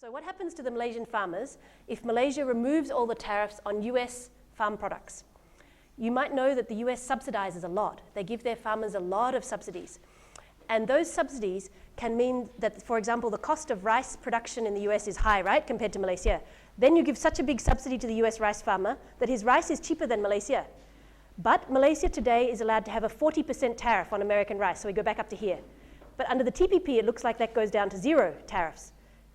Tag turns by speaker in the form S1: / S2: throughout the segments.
S1: So what happens to the Malaysian farmers if Malaysia removes all the tariffs on US farm products? You might know that the US subsidizes a lot. They give their farmers a lot of subsidies. And those subsidies can mean that, for example, the cost of rice production in the US is high, right, compared to Malaysia. Then you give such a big subsidy to the US rice farmer that his rice is cheaper than Malaysia. But Malaysia today is allowed to have a 40% tariff on American rice, so we go back up to here. But under the TPP, it looks like that goes down to 0 tariffs.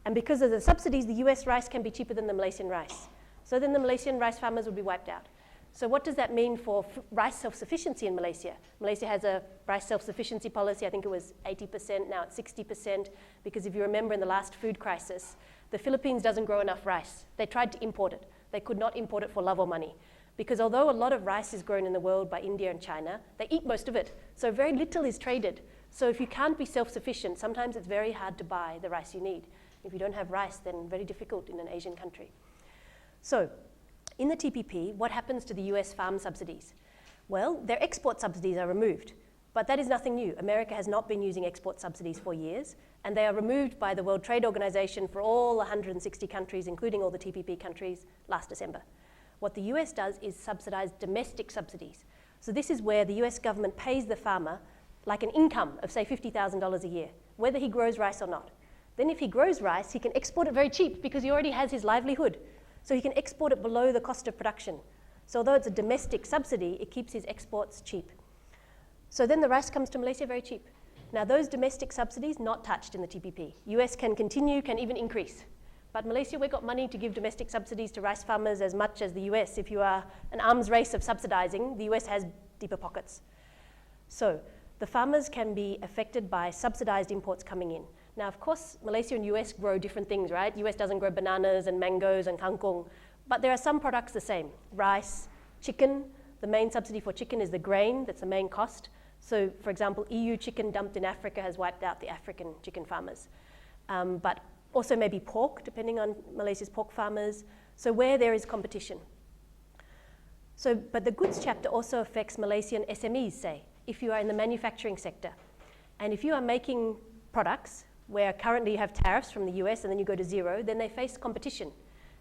S1: And because of the subsidies, the US rice can be cheaper than the Malaysian rice. So then the Malaysian rice farmers would be wiped out. So what does that mean for rice self-sufficiency in Malaysia? Malaysia has a rice self-sufficiency policy. I think it was 80%, now it's 60%, because if you remember in the last food crisis, the Philippines doesn't grow enough rice. They tried to import it. They could not import it for love or money. Because although a lot of rice is grown in the world by India and China, they eat most of it. So very little is traded. So if you can't be self-sufficient, sometimes it's very hard to buy the rice you need. If you don't have rice, then very difficult in an Asian country. So in the TPP, what happens to the US farm subsidies? Well, their export subsidies are removed. But that is nothing new. America has not been using export subsidies for years, and they are removed by the World Trade Organization for all 160 countries, including all the TPP countries, last December. What the US does is subsidize domestic subsidies. So this is where the US government pays the farmer like an income of, say, $50,000 a year, whether he grows rice or not. Then if he grows rice, he can export it very cheap because he already has his livelihood. So he can export it below the cost of production. So although it's a domestic subsidy, it keeps his exports cheap. So then the rice comes to Malaysia very cheap. Now those domestic subsidies not touched in the TPP. US can continue, can even increase. But Malaysia, we've got money to give domestic subsidies to rice farmers as much as the US. If you are an arms race of subsidizing, the US has deeper pockets. So the farmers can be affected by subsidized imports coming in. Now, of course, Malaysia and US grow different things, right? US doesn't grow bananas and mangoes and kangkung, but there are some products the same. Rice, chicken. The main subsidy for chicken is the grain. That's the main cost. So, for example, EU chicken dumped in Africa has wiped out the African chicken farmers. But also maybe pork, depending on Malaysia's pork farmers. So where there is competition. So, but the goods chapter also affects Malaysian SMEs, say, if you are in the manufacturing sector. And if you are making products where currently you have tariffs from the US and then you go to 0, then they face competition.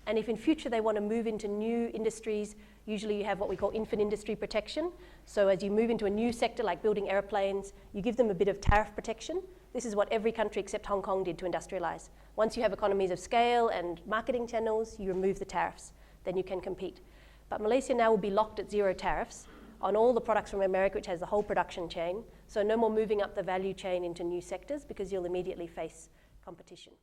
S1: And if in future they want to move into new industries, usually you have what we call infant industry protection. So as you move into a new sector like building airplanes, you give them a bit of tariff protection. This is what every country except Hong Kong did to industrialize. Once you have economies of scale and marketing channels, you remove the tariffs. Then you can compete. But Malaysia now will be locked at 0 tariffs on all the products from America, which has the whole production chain. So no more moving up the value chain into new sectors because you'll immediately face competition.